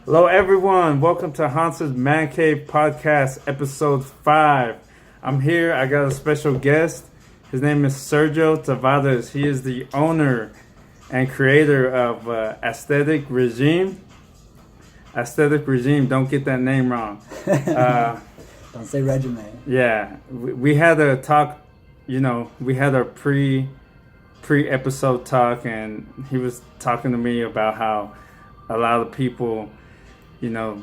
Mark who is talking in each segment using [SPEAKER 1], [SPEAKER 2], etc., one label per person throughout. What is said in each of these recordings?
[SPEAKER 1] Hello, everyone. Welcome to Hans's Man Cave Podcast, Episode 5. I'm here. I got a special guest. His name is Sergio Tavarez. He is the owner and creator of Aesthetic Regime. Aesthetic Regime. Don't get that name wrong.
[SPEAKER 2] Don't say regimen.
[SPEAKER 1] Yeah. We had a talk, we had our pre-episode talk, and he was talking to me about how a lot of people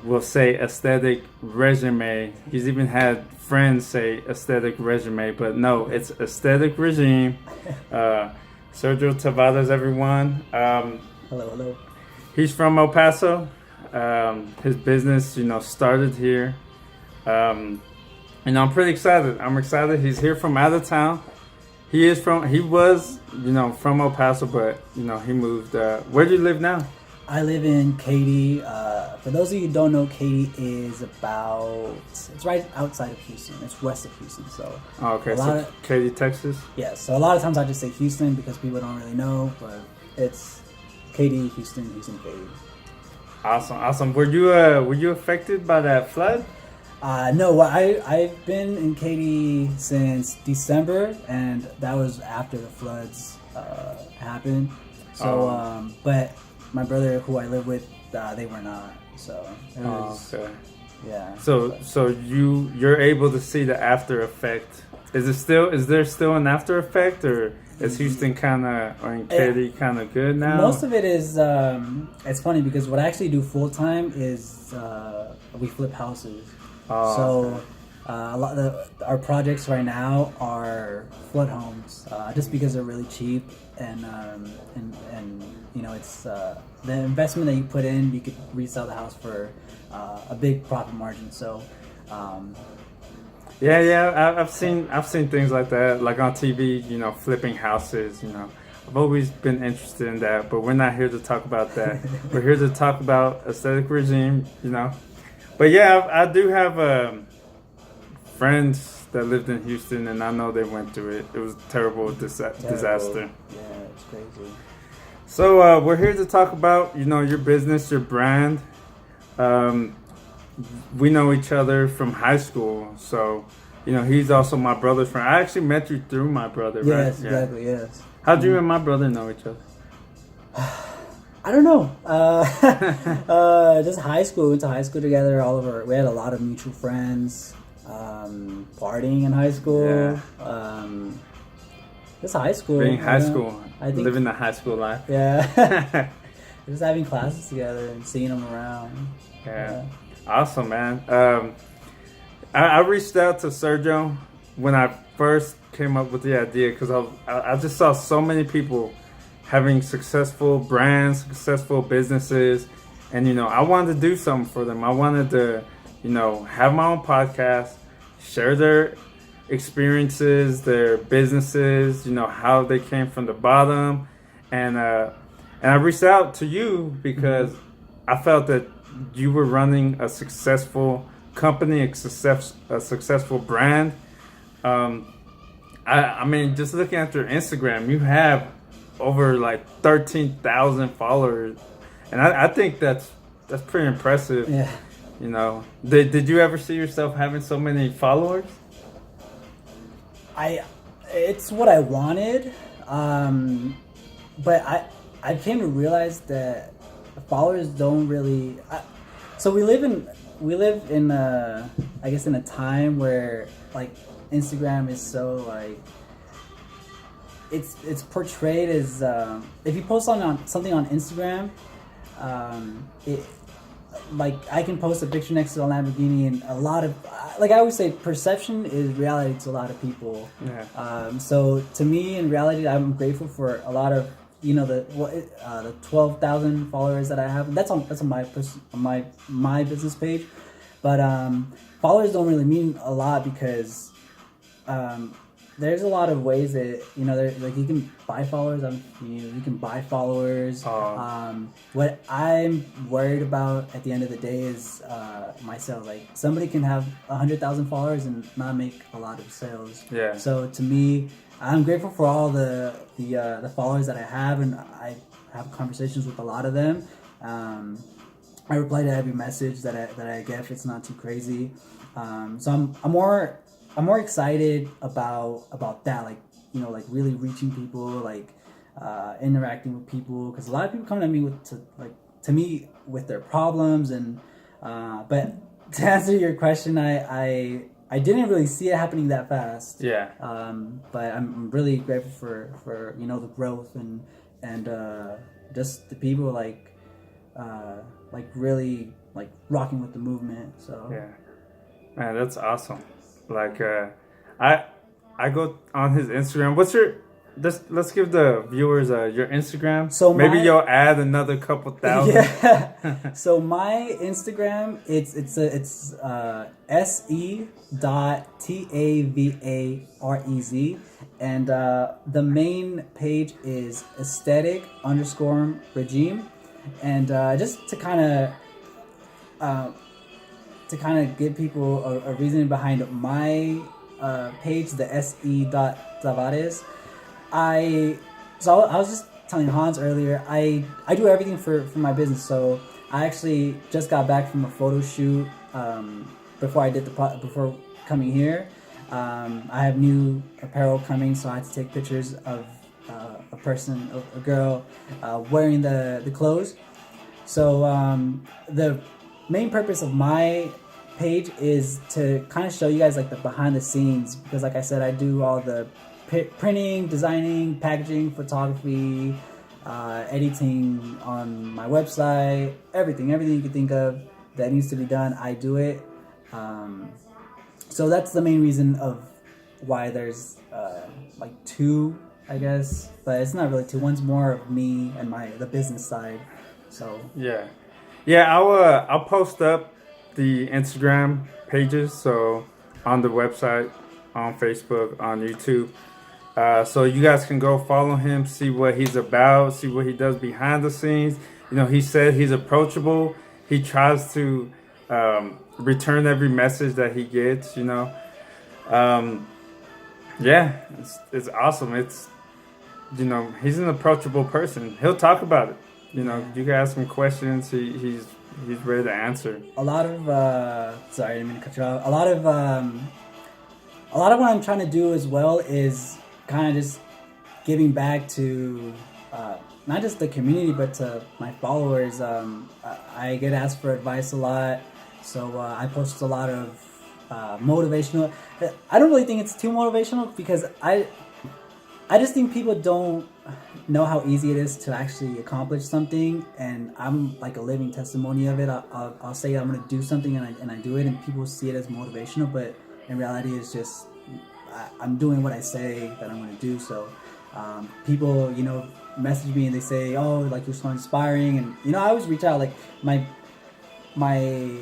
[SPEAKER 1] will say aesthetic resume. He's even had friends say aesthetic resume, but no, it's aesthetic regime. Sergio Tavarez, everyone.
[SPEAKER 2] Hello.
[SPEAKER 1] He's from El Paso. His business, started here. And I'm pretty excited. I'm excited. He's here from out of town. He was, from El Paso, but, he moved. Where do you live now?
[SPEAKER 2] I live in Katy. For those of you who don't know, Katy is it's right outside of Houston. It's west of Houston. So
[SPEAKER 1] okay, so Katy, Texas?
[SPEAKER 2] Yeah, so a lot of times I just say Houston because people don't really know, but it's Katy, Houston, Katy.
[SPEAKER 1] Awesome. Were you affected by that flood?
[SPEAKER 2] No, I've been in Katy since December, and that was after the floods happened. So, but my brother, who I live with, they were not. So it was,
[SPEAKER 1] okay.
[SPEAKER 2] Yeah.
[SPEAKER 1] So you're able to see the after effect. Is there still an after effect, or is Houston or Katy kind of good now?
[SPEAKER 2] Most of it is. It's funny because what I actually do full time is we flip houses. So a lot of our projects right now are flood homes, just because they're really cheap and it's the investment that you put in, you could resell the house for a big profit margin. So
[SPEAKER 1] I've seen things like that, like on TV, flipping houses. I've always been interested in that, but we're not here to talk about that. We're here to talk about aesthetic regime. But yeah, I do have friends that lived in Houston, and I know they went through it. It was a terrible disaster.
[SPEAKER 2] Yeah, it's crazy.
[SPEAKER 1] So we're here to talk about, your business, your brand. We know each other from high school, so he's also my brother's friend. I actually met you through my brother, right?
[SPEAKER 2] Yes, exactly. Yes.
[SPEAKER 1] How'd you and my brother know each other?
[SPEAKER 2] I don't know. Just high school. We went to high school together. We had a lot of mutual friends. Partying in high school.
[SPEAKER 1] Yeah.
[SPEAKER 2] Just high school.
[SPEAKER 1] Being high school. I think living the high school life.
[SPEAKER 2] Yeah. Just having classes together and seeing them around.
[SPEAKER 1] Yeah. Awesome, man. I reached out to Sergio when I first came up with the idea because I just saw so many people having successful brands, successful businesses, and I wanted to do something for them. I wanted to, have my own podcast, share their experiences, their businesses, how they came from the bottom, and I reached out to you because I felt that you were running a successful company, a successful brand. I mean, just looking at your Instagram, you have over like 13,000 followers, and I think that's pretty impressive.
[SPEAKER 2] Yeah.
[SPEAKER 1] Did you ever see yourself having so many followers?
[SPEAKER 2] It's what I wanted, but I came to realize that followers don't really. So we live in I guess in a time where like Instagram is so like it's portrayed as if you post something on Instagram, like I can post a picture next to a Lamborghini, and a lot of I always say, perception is reality to a lot of people.
[SPEAKER 1] Yeah.
[SPEAKER 2] So to me, in reality, I'm grateful for a lot of the 12,000 followers that I have. That's on my business page, but followers don't really mean a lot because there's a lot of ways that you can buy followers. You can buy followers. What I'm worried about at the end of the day is my sales. Like somebody can have 100,000 followers and not make a lot of sales.
[SPEAKER 1] Yeah.
[SPEAKER 2] So to me, I'm grateful for all the followers that I have, and I have conversations with a lot of them. I reply to every message that I get if it's not too crazy. So I'm more excited about that, like, you know, like really reaching people, like interacting with people, because a lot of people come to me to me with their problems, and but to answer your question, I didn't really see it happening that fast.
[SPEAKER 1] Yeah.
[SPEAKER 2] But I'm really grateful for you know, the growth and just the people like really like rocking with the movement. So
[SPEAKER 1] Yeah. Man, that's awesome. Like, I go on his Instagram. What's your? Let's give the viewers your Instagram.
[SPEAKER 2] So
[SPEAKER 1] maybe
[SPEAKER 2] my-
[SPEAKER 1] you'll add another couple thousand.
[SPEAKER 2] Yeah. So my Instagram, it's se.tavarez, and the main page is aesthetic_regime, and just to kind of give people a reason behind my page, the se.tavarez. I was just telling Hans earlier, I do everything for my business. So I actually just got back from a photo shoot before coming here. I have new apparel coming, so I had to take pictures of a girl wearing the clothes. So the main purpose of my page is to kind of show you guys like the behind the scenes, because like I said, I do all the printing, designing, packaging, photography, editing on my website, everything you can think of that needs to be done, I do it. So that's the main reason of why there's like two, I guess, but it's not really two. One's more of me and the business side. So
[SPEAKER 1] yeah. I'll post up the Instagram pages, so on the website, on Facebook, on YouTube. So you guys can go follow him, see what he's about, see what he does behind the scenes. You know, he said he's approachable. He tries to return every message that he gets, you know. Yeah, it's awesome. It's, you know, he's an approachable person. He'll talk about it. You know, you can ask him questions. He's ready to answer.
[SPEAKER 2] A lot of sorry, I didn't mean to cut you off. A lot of what I'm trying to do as well is kind of just giving back to not just the community, but to my followers. I get asked for advice a lot, so I post a lot of motivational. I don't really think it's too motivational, because I just think people don't know how easy it is to actually accomplish something, and I'm like a living testimony of it. I'll say I'm going to do something, and I do it, and people see it as motivational, but in reality it's just I'm doing what I say that I'm going to do. So people, you know, message me and they say, oh, like, you're so inspiring, and you know, I always reach out. Like my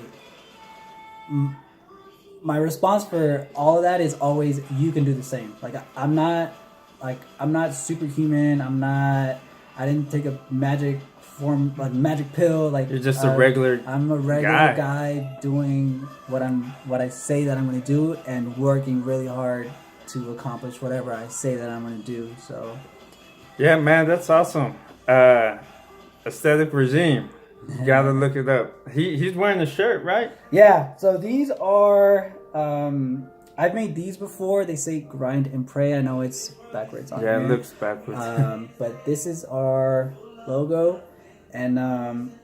[SPEAKER 2] response for all of that is always, you can do the same. Like, I'm not superhuman. I didn't take a magic pill. Like,
[SPEAKER 1] you're just a regular.
[SPEAKER 2] I'm a regular guy doing what I say that I'm going to do, and working really hard to accomplish whatever I say that I'm going to do. So
[SPEAKER 1] yeah, man, that's awesome. Aesthetic regime. You gotta look it up. He's wearing a shirt, right?
[SPEAKER 2] Yeah. So these are. I've made these before. They say grind and pray. I know it's backwards on here.
[SPEAKER 1] Yeah, it looks backwards.
[SPEAKER 2] But this is our logo. And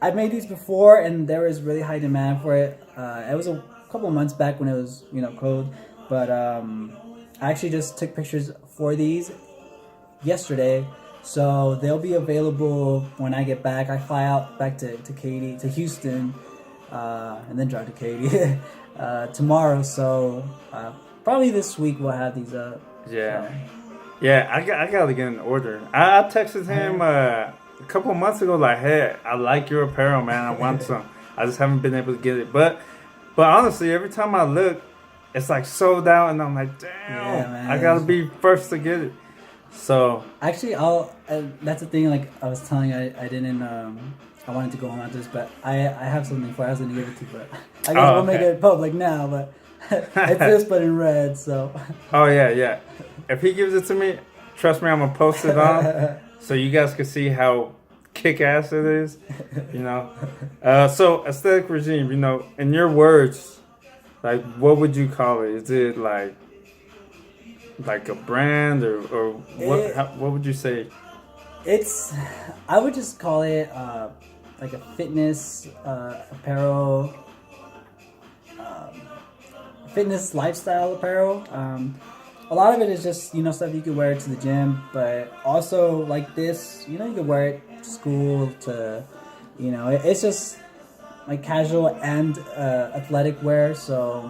[SPEAKER 2] I've made these before, and there was really high demand for it. It was a couple of months back when it was, you know, cold. But I actually just took pictures for these yesterday. So they'll be available when I get back. I fly out back to Houston, and then drive to Katy tomorrow. So probably this week we'll have these up.
[SPEAKER 1] Yeah.
[SPEAKER 2] So.
[SPEAKER 1] Yeah, I gotta get an order. I texted him a couple months ago, like, hey, I like your apparel, man. I want some. I just haven't been able to get it. But honestly, every time I look, it's like sold out, and I'm like, damn,
[SPEAKER 2] Yeah, man.
[SPEAKER 1] I gotta be first to get it. So
[SPEAKER 2] actually, that's the thing. Like I was telling you, I didn't. I wanted to go on this, but I have something for. I was gonna give it to you, but I guess we'll make it public now. But it's this, but in red. So.
[SPEAKER 1] Oh yeah. If he gives it to me, trust me, I'm gonna post it on, so you guys can see how kick ass it is, you know. So aesthetic regime, you know, in your words, like what would you call it? Is it like a brand or what would you say?
[SPEAKER 2] It's, I would just call it like a fitness apparel, fitness lifestyle apparel. A lot of it is just, you know, stuff you could wear to the gym, but also like this, you know, you could wear it to school, to, you know, it's just like casual and athletic wear. So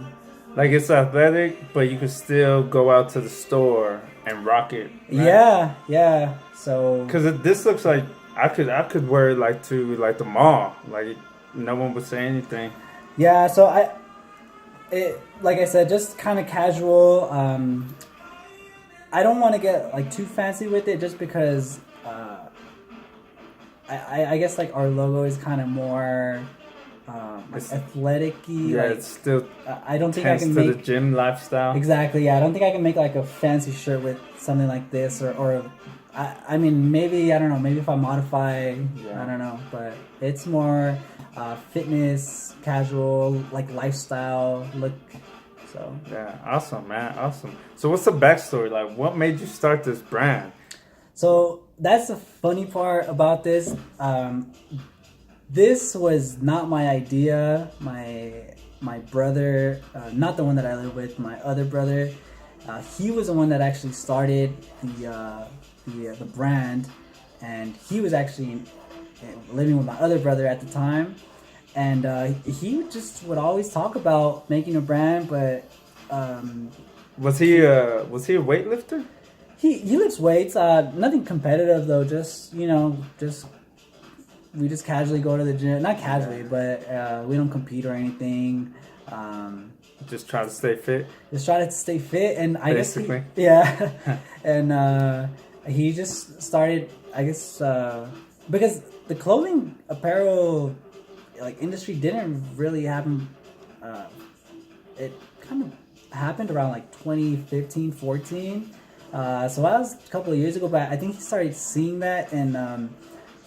[SPEAKER 1] Like it's athletic, but you can still go out to the store and rock it. Right?
[SPEAKER 2] yeah. So
[SPEAKER 1] Because this looks like I could wear it like to like the mall. Like no one would say anything.
[SPEAKER 2] yeah, so like I said, just kind of casual. I don't want to get like too fancy with it, just because I guess like our logo is kind of more like athletic-y.
[SPEAKER 1] Yeah,
[SPEAKER 2] like,
[SPEAKER 1] it's still
[SPEAKER 2] I don't think I
[SPEAKER 1] tends
[SPEAKER 2] can
[SPEAKER 1] to
[SPEAKER 2] make
[SPEAKER 1] the gym lifestyle.
[SPEAKER 2] exactly. Yeah, I don't think I can make like a fancy shirt with something like this, or I mean, maybe, I don't know, maybe if I modify, I don't know, but it's more fitness, casual, like lifestyle look. So
[SPEAKER 1] Yeah, awesome, man, awesome. So what's the backstory? Like, what made you start this brand?
[SPEAKER 2] So that's the funny part about this. This was not my idea. My brother, not the one that I live with, my other brother, he was the one that actually started the brand, and he was actually living with my other brother at the time, and he just would always talk about making a brand, but
[SPEAKER 1] Was he a weightlifter?
[SPEAKER 2] he lifts weights, nothing competitive though, just, you know, just we just casually go to the gym, not casually, but we don't compete or anything.
[SPEAKER 1] Just try to stay fit.
[SPEAKER 2] Just try to stay fit, and I
[SPEAKER 1] Basically.
[SPEAKER 2] guess yeah, and he just started, I guess, because the clothing apparel like industry didn't really happen. It kind of happened around like 2015, 14. So that was a couple of years ago, but I think he started seeing that, and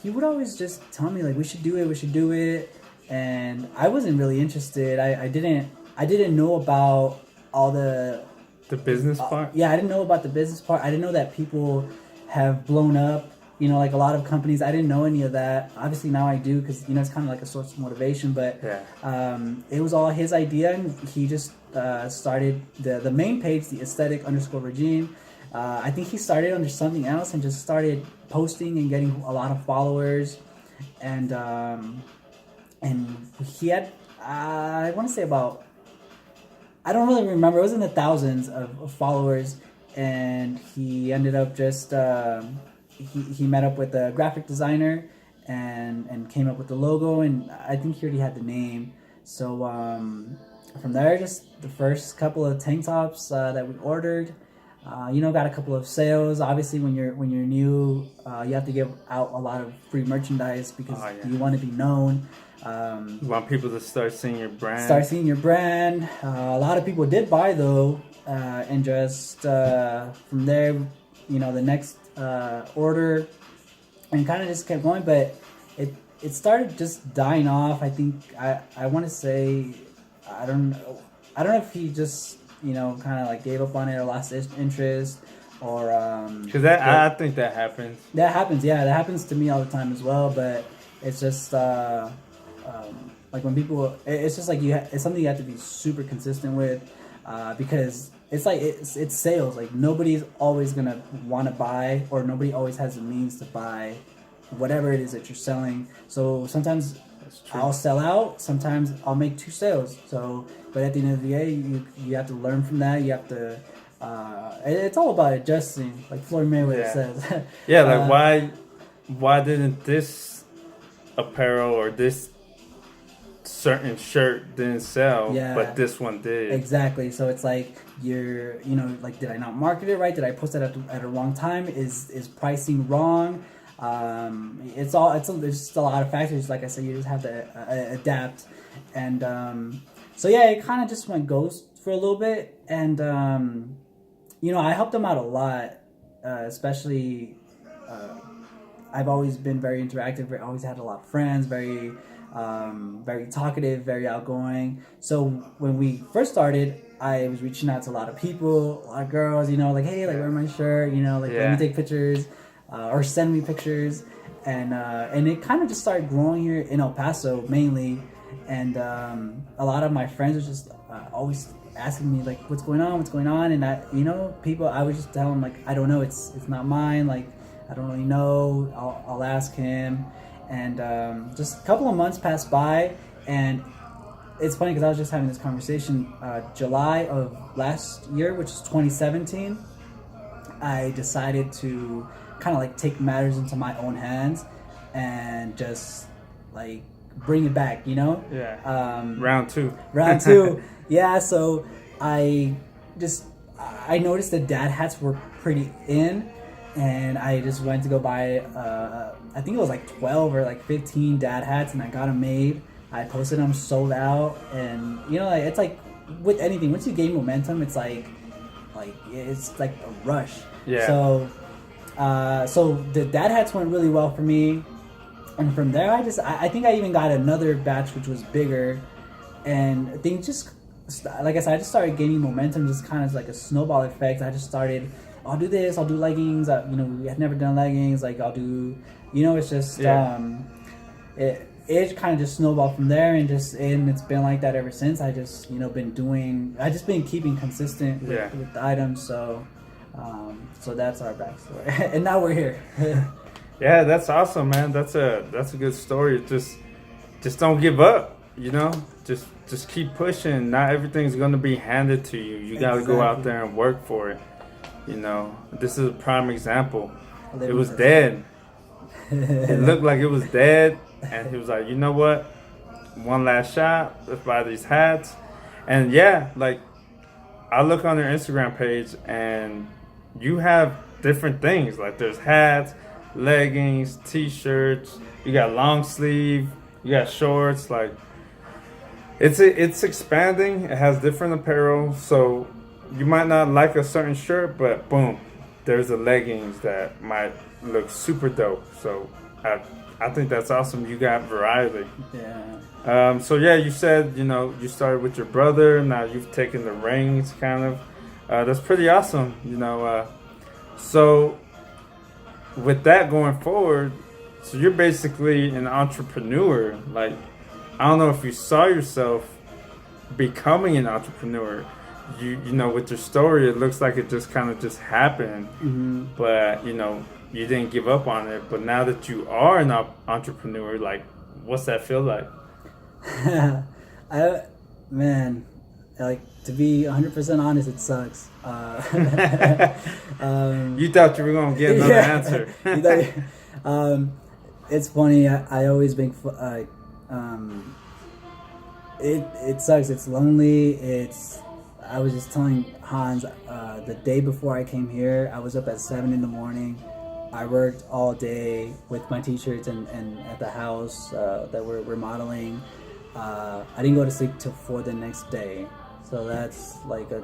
[SPEAKER 2] he would always just tell me like we should do it, and I wasn't really interested. I didn't know about all the
[SPEAKER 1] business part.
[SPEAKER 2] yeah, I didn't know about the business part. I didn't know that people have blown up, you know, like a lot of companies. I didn't know any of that. Obviously now I do, because, you know, it's kind of like a source of motivation, but it was all his idea, and he just started the main page, the aesthetic_regime. I think he started under something else and just started posting and getting a lot of followers, and he had, I want to say about, I don't really remember, it was in the thousands of followers, and he ended up just he met up with a graphic designer and came up with the logo, and I think he already had the name. So from there, just the first couple of tank tops that we ordered, you know, got a couple of sales. Obviously, when you're new, you have to give out a lot of free merchandise, because you want to be known.
[SPEAKER 1] You want people to start seeing your brand.
[SPEAKER 2] A lot of people did buy though, and just from there, you know, the next order, and kind of just kept going, but it started just dying off. I think I want to say, I don't know if he just, you know, kind of like gave up on it or lost interest, or
[SPEAKER 1] because I think that happens.
[SPEAKER 2] That happens, yeah, that happens to me all the time as well. But it's just like when people, it's just like it's something you have to be super consistent with, because it's like it's sales. Like nobody's always gonna want to buy, or nobody always has the means to buy whatever it is that you're selling. So sometimes I'll sell out, sometimes I'll make 2 sales. So, but at the end of the day, you have to learn from that. You have to. It's all about adjusting, like Floyd Mayweather says.
[SPEAKER 1] Yeah, like why didn't this apparel or this certain shirt didn't sell, but this one did?
[SPEAKER 2] Exactly. So it's like you know, like, did I not market it right? Did I post it at a wrong time? Is pricing wrong? It's just a lot of factors. Like I said, you just have to adapt, and so yeah, it kind of just went ghost for a little bit, and you know, I helped them out a lot, especially I've always been very interactive. I always had a lot of friends. Very talkative, very outgoing. So when we first started, I was reaching out to a lot of people, a lot of girls. You know, like, hey, like, wear my shirt. You know, like, let me take pictures, or send me pictures, and it kind of just started growing here in El Paso mainly, and a lot of my friends were just always asking me like, what's going on, and I, you know, people, I would just tell them like, I don't know, it's not mine, like, I don't really know, I'll ask him. And just a couple of months passed by, and it's funny because I was just having this conversation July of last year, which is 2017. I decided to kind of like take matters into my own hands and just like bring it back, you know?
[SPEAKER 1] Round two.
[SPEAKER 2] Yeah, so I noticed that dad hats were pretty in, and I just went to go buy I think it was like 12 or like 15 dad hats, and I got them made. I posted them, sold out, and you know, like, it's like with anything, once you gain momentum, it's like it's like a rush.
[SPEAKER 1] Yeah.
[SPEAKER 2] So the dad hats went really well for me, and from there I think I even got another batch which was bigger, and things just, like I said, I just started gaining momentum, just kind of like a snowball effect. I just started, I'll do this, I'll do leggings. You know, we had never done leggings. Like, I'll do, you know, it's just it kind of just snowballed from there, and it's been like that ever since. I just, you know, been keeping consistent with the items. So that's our backstory, and now we're here.
[SPEAKER 1] Yeah, that's awesome, man. That's a good story. Just don't give up. You know, just keep pushing. Not everything's gonna be handed to you. You gotta go out there and work for it. You know, this is a prime example. It was dead. It looked like it was dead, and he was like, you know what? One last shot. Let's buy these hats. And yeah, like, I look on their Instagram page, and you have different things. Like, there's hats, leggings, t-shirts. You got long sleeve. You got shorts. Like, it's expanding. It has different apparel. So you might not like a certain shirt, but boom, there's the leggings that might look super dope. So I think that's awesome. You got variety.
[SPEAKER 2] Yeah.
[SPEAKER 1] So yeah, you said, you know, you started with your brother. Now you've taken the reins, kind of. That's pretty awesome. You know. So with that going forward, so you're basically an entrepreneur. Like, I don't know if you saw yourself becoming an entrepreneur. You know, with your story, it looks like it just kind of just happened.
[SPEAKER 2] Mm-hmm.
[SPEAKER 1] But, you know, you didn't give up on it. But now that you are an entrepreneur, like, what's that feel like?
[SPEAKER 2] Like, to be 100% honest, it sucks.
[SPEAKER 1] You thought you were going to get another answer.
[SPEAKER 2] It's funny. I always make it sucks. It's lonely. I was just telling Hans the day before I came here, I was up at 7 a.m. I worked all day with my t-shirts and at the house that we're remodeling. I didn't go to sleep till 4 the next day. So that's like a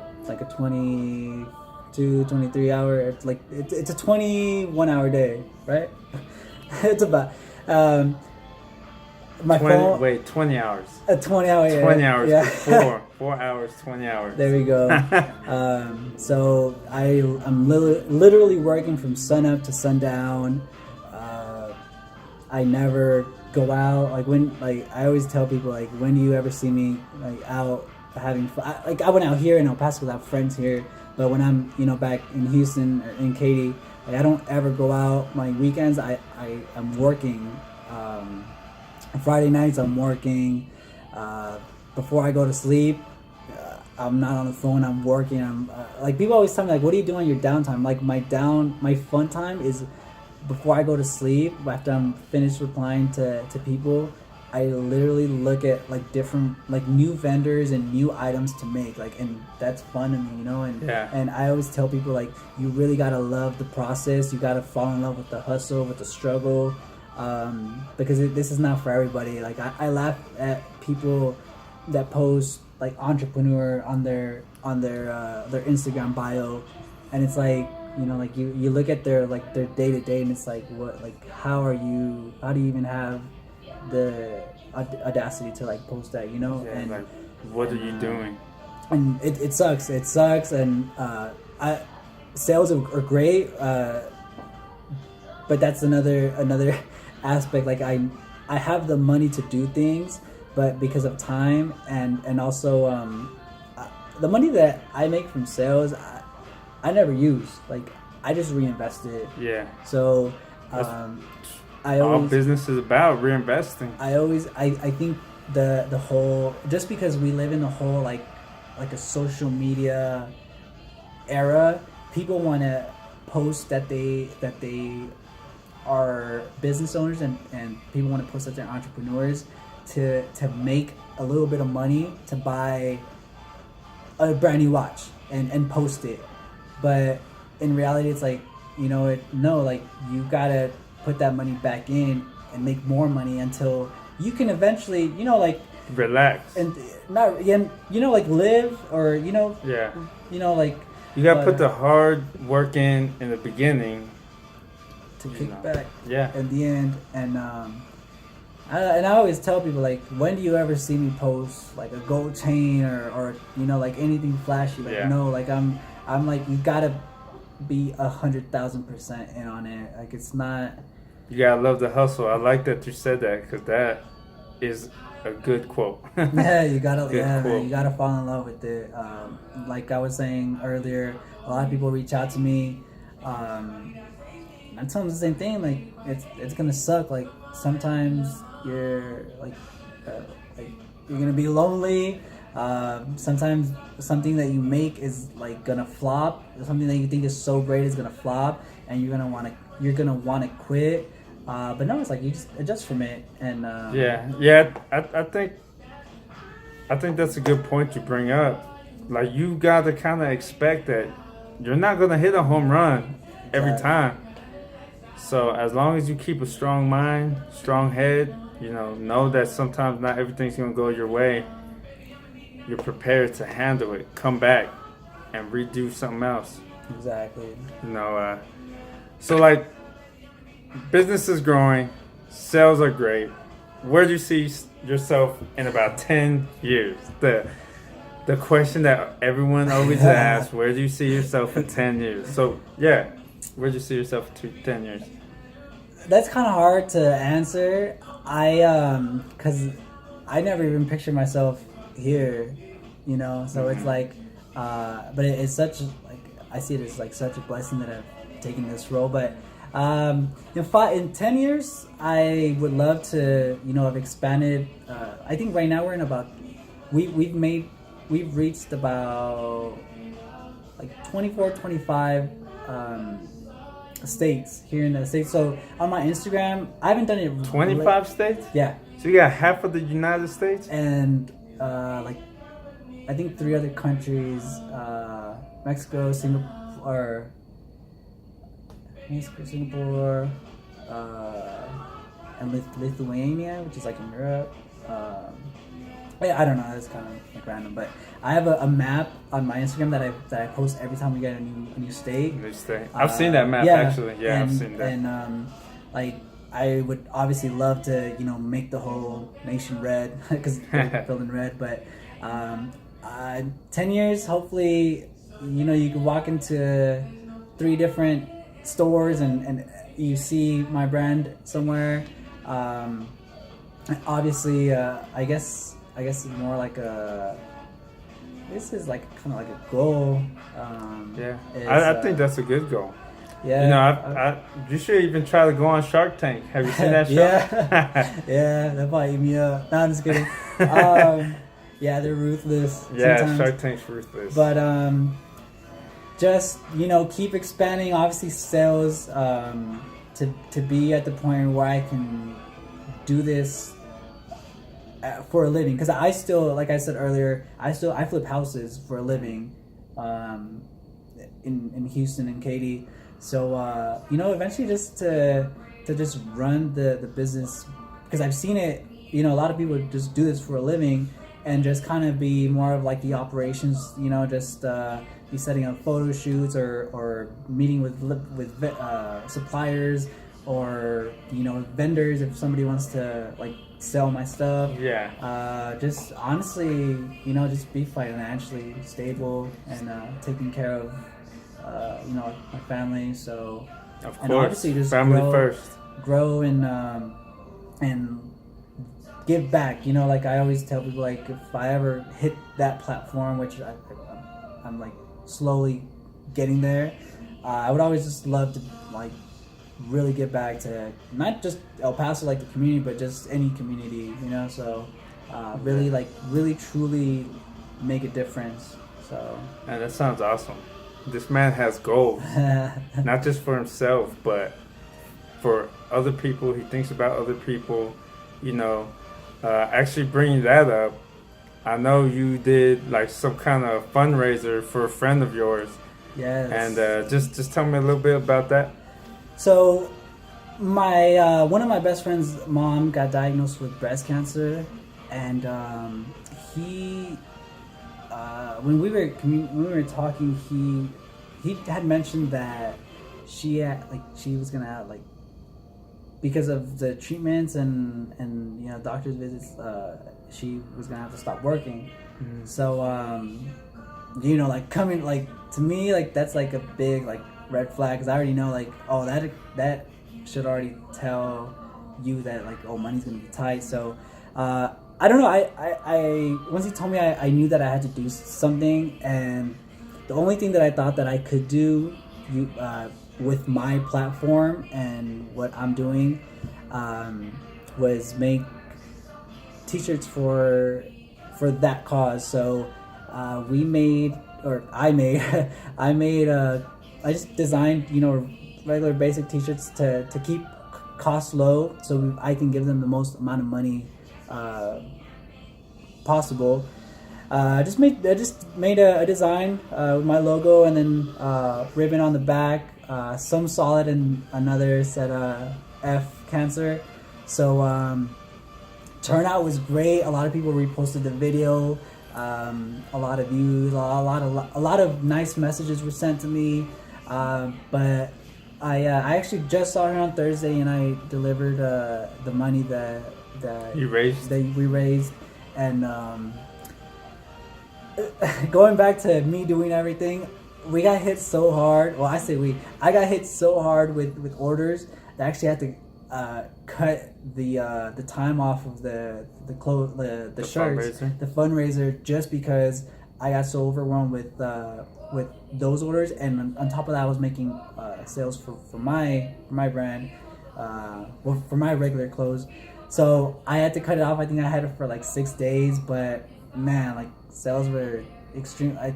[SPEAKER 2] 22, 23 hour. Like it's a 21 hour day, right? It's about my
[SPEAKER 1] 20,
[SPEAKER 2] phone.
[SPEAKER 1] Wait, 20 hours.
[SPEAKER 2] A 20 hour.
[SPEAKER 1] 20 hours.
[SPEAKER 2] Yeah.
[SPEAKER 1] 4 hours, 20 hours.
[SPEAKER 2] There we go. So I'm literally working from sunup to sundown. I never go out. I always tell people, like, when do you ever see me like out having fun? I went out here in El Paso because I have friends here, but when I'm, you know, back in Houston or in Katy, like, I don't ever go out. My weekends, I'm working. Friday nights I'm working. Before I go to sleep, I'm not on the phone. I'm working. I'm like, people always tell me, like, what do you do on your downtime? Like, my fun time is before I go to sleep. After I'm finished replying to people, I literally look at like different, like, new vendors and new items to make. Like, and that's fun to me, you know. And I always tell people, like, you really gotta love the process. You gotta fall in love with the hustle, with the struggle. Because this is not for everybody. Like, I laugh at people that post like entrepreneur on their Instagram bio, and it's like, you know, like you look at their day to day, and it's like, what, like, how do you even have the audacity to like post that, you know?
[SPEAKER 1] Yeah,
[SPEAKER 2] and
[SPEAKER 1] like, what are you doing?
[SPEAKER 2] And it sucks. It sucks, and sales are great, but that's another aspect. Like I have the money to do things, but because of time and also the money that I make from sales, I never use. Like, I just reinvest it.
[SPEAKER 1] Yeah.
[SPEAKER 2] So
[SPEAKER 1] All business is about reinvesting.
[SPEAKER 2] I think the whole, just because we live in the whole like a social media era, people want to post that they are business owners, and people want to post that they're entrepreneurs to make a little bit of money to buy a brand new watch and post it. But in reality, it's like, you know, like, you gotta put that money back in and make more money until you can eventually, you know, like,
[SPEAKER 1] relax
[SPEAKER 2] and not, and, you know, like, live, or, you know,
[SPEAKER 1] yeah,
[SPEAKER 2] you know, like,
[SPEAKER 1] you gotta put the hard work in the beginning
[SPEAKER 2] to kick back,
[SPEAKER 1] yeah,
[SPEAKER 2] at the end. And I always tell people, like, when do you ever see me post like a gold chain or you know, like, anything flashy? Like, no, like, I'm like, you gotta be 100,000% in on it. Like, it's not.
[SPEAKER 1] You gotta love the hustle. I like that you said that, because that is a good quote.
[SPEAKER 2] Yeah, you gotta,
[SPEAKER 1] man,
[SPEAKER 2] you gotta fall in love with it. Like I was saying earlier, a lot of people reach out to me. I tell them the same thing. Like, it's gonna suck. Like, sometimes you're like you're gonna be lonely. Sometimes something that you make is like gonna flop. Something that you think is so great is gonna flop, and you're gonna wanna quit. But no, it's like, you just adjust from it. And
[SPEAKER 1] I think that's a good point you bring up. Like, you gotta kind of expect that you're not gonna hit a home run every time. So as long as you keep a strong mind, strong head, you know that sometimes not everything's gonna go your way. You're prepared to handle it, come back, and redo something else.
[SPEAKER 2] Exactly.
[SPEAKER 1] You know, so, like, business is growing, sales are great. Where do you see yourself in about 10 years? The question that everyone always asks, where do you see yourself in 10 years? So, yeah, where do you see yourself in 10 years?
[SPEAKER 2] That's kind of hard to answer. Because I never even pictured myself here, you know. So it's like, but it's such, like, I see it as like such a blessing that I've taken this role. But in 10 years, I would love to, you know, have expanded. I think right now we're in about, we've reached about like 24, 25 states here in the States. So on my Instagram, I haven't done it.
[SPEAKER 1] 25 states?
[SPEAKER 2] Yeah.
[SPEAKER 1] So you got half of the United States?
[SPEAKER 2] And like, I think 3 other countries, Mexico, Singapore, and Lithuania, which is like in Europe. I don't know, that's kind of like random, but I have a map on my Instagram that I post every time we get a new state.
[SPEAKER 1] New state. I've seen that map, actually. Yeah, I've seen that. And
[SPEAKER 2] like, I would obviously love to, you know, make the whole nation red, because it's filled in red. But 10 years, hopefully, you know, you can walk into 3 different stores and you see my brand somewhere. Obviously, I guess it's more like this is like kind of like a goal.
[SPEAKER 1] I think that's a good goal.
[SPEAKER 2] Yeah,
[SPEAKER 1] you know, you should even try to go on Shark Tank. Have you seen that show?
[SPEAKER 2] Yeah, that might eat me up. No, I'm just kidding. Yeah, they're ruthless.
[SPEAKER 1] Yeah,
[SPEAKER 2] sometimes.
[SPEAKER 1] Shark Tank's ruthless.
[SPEAKER 2] But just, you know, keep expanding. Obviously, sales to be at the point where I can do this for a living. Because I still, like I said earlier, I flip houses for a living in Houston and Katy. So you know, eventually just to just run the business, because I've seen it. You know, a lot of people just do this for a living, and just kind of be more of like the operations, just be setting up photo shoots or meeting with suppliers or vendors if somebody wants to like sell my stuff. Just honestly, just be financially stable and taking care of my family. So
[SPEAKER 1] of
[SPEAKER 2] and
[SPEAKER 1] course,
[SPEAKER 2] obviously just
[SPEAKER 1] family first.
[SPEAKER 2] Grow and give back. Like I always tell people, like if I ever hit that platform, which I'm like slowly getting there, I would always just love to like really get back to not just El Paso, like the community, but just any community, so really truly make a difference. So
[SPEAKER 1] and that sounds awesome. This man has goals, not just for himself, but for other people. He thinks about other people. Actually bringing that up, I know you did like some kind of fundraiser for a friend of yours.
[SPEAKER 2] Yes.
[SPEAKER 1] And just tell me a little bit about that.
[SPEAKER 2] So my one of my best friend's mom got diagnosed with breast cancer, and he when we were talking, he had mentioned that she was gonna have, like, because of the treatments and doctor's visits, she was gonna have to stop working. So like coming, like, to me, like that's like a big like red flag, because I already know, like, oh, that should already tell you that, like, oh, money's gonna be tight. So I don't know, I once he told me, I knew that I had to do something, and the only thing that I thought that I could do with my platform and what I'm doing was make t-shirts for that cause. So I just designed regular basic t-shirts to keep costs low, so I can give them the most amount of money possible. I just made a design with my logo, and then ribbon on the back, some solid, and another said F cancer. So turnout was great. A lot of people reposted the video. A lot of views. A lot of nice messages were sent to me. But I actually just saw her on Thursday, and I delivered the money that
[SPEAKER 1] we
[SPEAKER 2] raised, and going back to me doing everything, we got hit so hard. Well, I got hit so hard with orders that I actually had to cut the time off of the shirts, the fundraiser, just because I got so overwhelmed with those orders, and on top of that, I was making sales for my brand, for my regular clothes. So I had to cut it off. I think I had it for like 6 days, but man, like, sales were extremely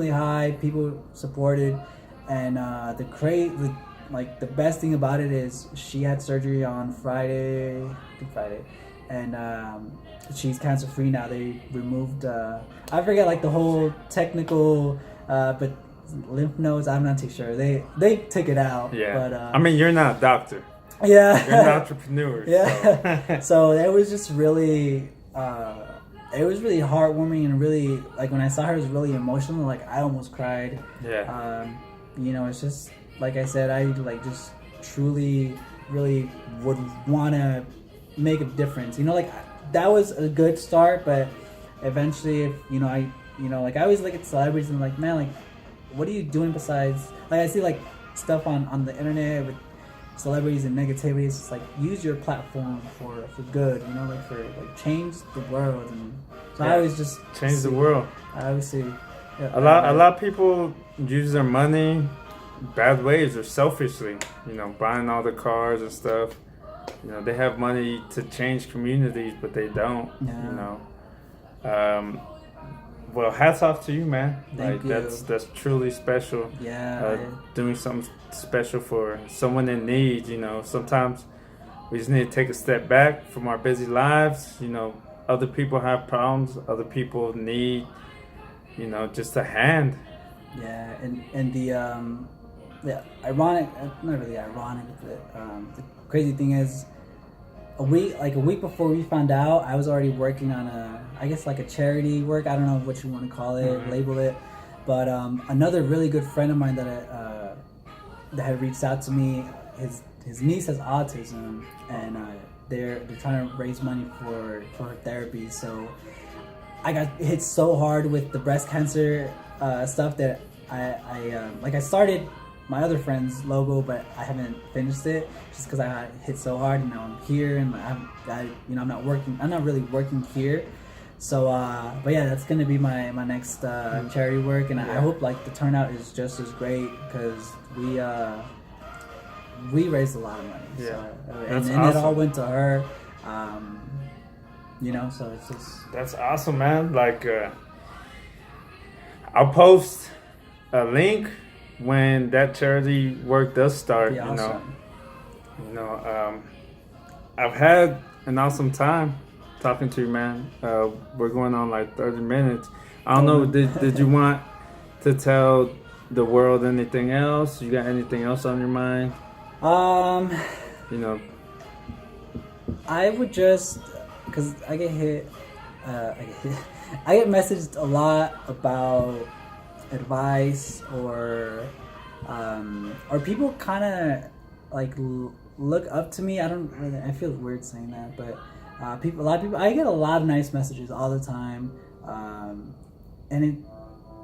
[SPEAKER 2] high. People supported, and the best thing about it is she had surgery on Friday, and she's cancer free now. They removed I forget like the whole technical, but lymph nodes, I'm not too sure. They took it out.
[SPEAKER 1] Yeah.
[SPEAKER 2] But
[SPEAKER 1] I mean, you're not a doctor.
[SPEAKER 2] Yeah.
[SPEAKER 1] You're an entrepreneur.
[SPEAKER 2] Yeah. So it was just really. It was really heartwarming, and really, like, when I saw her, it was really emotional. Like, I almost cried.
[SPEAKER 1] Yeah.
[SPEAKER 2] It's just, like I said, I like just truly, really would want to make a difference. Like, that was a good start, but eventually, if like, I always look at celebrities and I'm like, man, like, what are you doing besides, like, I see like stuff on the internet with celebrities and negativity. It's just like, use your platform for good, like, for like change the world. And so I always just
[SPEAKER 1] change the world.
[SPEAKER 2] I always see
[SPEAKER 1] a lot of people use their money bad ways or selfishly, buying all the cars and stuff. They have money to change communities, but they don't. Well, hats off to you, man.
[SPEAKER 2] Thank you.
[SPEAKER 1] That's truly special.
[SPEAKER 2] Yeah.
[SPEAKER 1] Doing something special for someone in need. Sometimes we just need to take a step back from our busy lives. Other people have problems. Other people need, just a hand.
[SPEAKER 2] Yeah, and the ironic, not really ironic, but the crazy thing is, a week before we found out, I was already working on a charity work. I don't know what you want to call it, label it. But another really good friend of mine that had reached out to me, his niece has autism, and they're trying to raise money for her therapy. So I got hit so hard with the breast cancer stuff that I started my other friend's logo, but I haven't finished it just because I got hit so hard, and now I'm here, and I'm not really working here. So, but yeah, that's gonna be my next charity work, and I hope like the turnout is just as great because we raised a lot of money.
[SPEAKER 1] Yeah,
[SPEAKER 2] so,
[SPEAKER 1] that's
[SPEAKER 2] and
[SPEAKER 1] awesome.
[SPEAKER 2] it all went to her. So it's just
[SPEAKER 1] That's awesome, man. Like, I'll post a link when that charity work does start.
[SPEAKER 2] be awesome.
[SPEAKER 1] I've had an awesome time talking to you, man. We're going on like 30 minutes. I don't know. Did you want to tell the world anything else? You got anything else on your mind?
[SPEAKER 2] I would just, because I get hit, I get messaged a lot about advice or people kind of like look up to me. I feel weird saying that, but a lot of people, I get a lot of nice messages all the time, and it,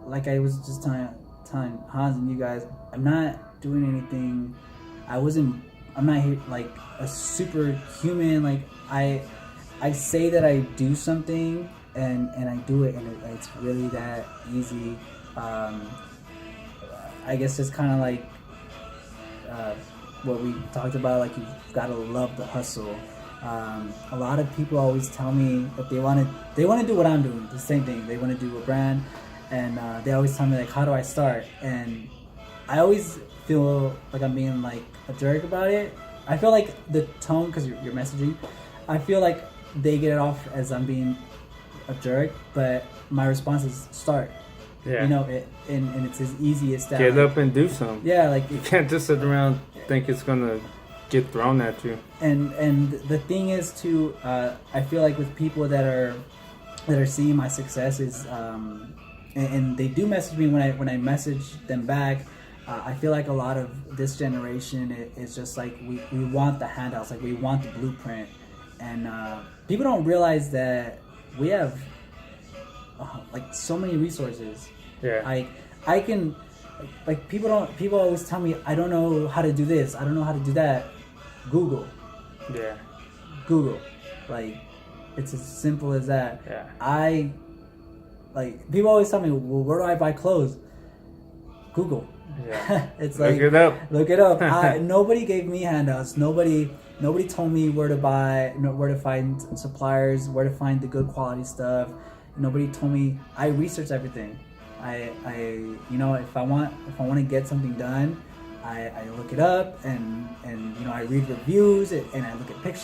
[SPEAKER 2] like I was just telling Hans and you guys, I'm not doing anything. I'm not here like a superhuman. Like I say that I do something and I do it, and it's really that easy. I guess it's kind of like what we talked about. Like you've got to love the hustle. A lot of people always tell me that they want to do what I'm doing, the same thing. They want to do a brand, and they always tell me like, how do I start? And I always feel like I'm being like a jerk about it. I feel like the tone, because you're messaging, I feel like they get it off as I'm being a jerk, but my response is start.
[SPEAKER 1] Yeah.
[SPEAKER 2] And it's as easy as that.
[SPEAKER 1] Get up and do something.
[SPEAKER 2] Yeah, like
[SPEAKER 1] You can't just sit around think it's gonna get thrown at you.
[SPEAKER 2] And the thing is too, I feel like with people that are seeing my success is, and they do message me when I message them back. I feel like a lot of this generation is just like we want the handouts, like we want the blueprint, and people don't realize that we have like so many resources.
[SPEAKER 1] Yeah.
[SPEAKER 2] I can, like people always tell me I don't know how to do this, I don't know how to do that. Google.
[SPEAKER 1] Yeah.
[SPEAKER 2] Google. Like it's as simple as that.
[SPEAKER 1] Yeah.
[SPEAKER 2] People always tell me, well, where do I buy clothes? Google.
[SPEAKER 1] Yeah.
[SPEAKER 2] It's
[SPEAKER 1] Look
[SPEAKER 2] like
[SPEAKER 1] it up.
[SPEAKER 2] Look it up. Nobody gave me handouts. Nobody told me where to buy, where to find suppliers, where to find the good quality stuff. Nobody told me. I research everything. If I want to get something done, I look it up and I read reviews and I look at pictures.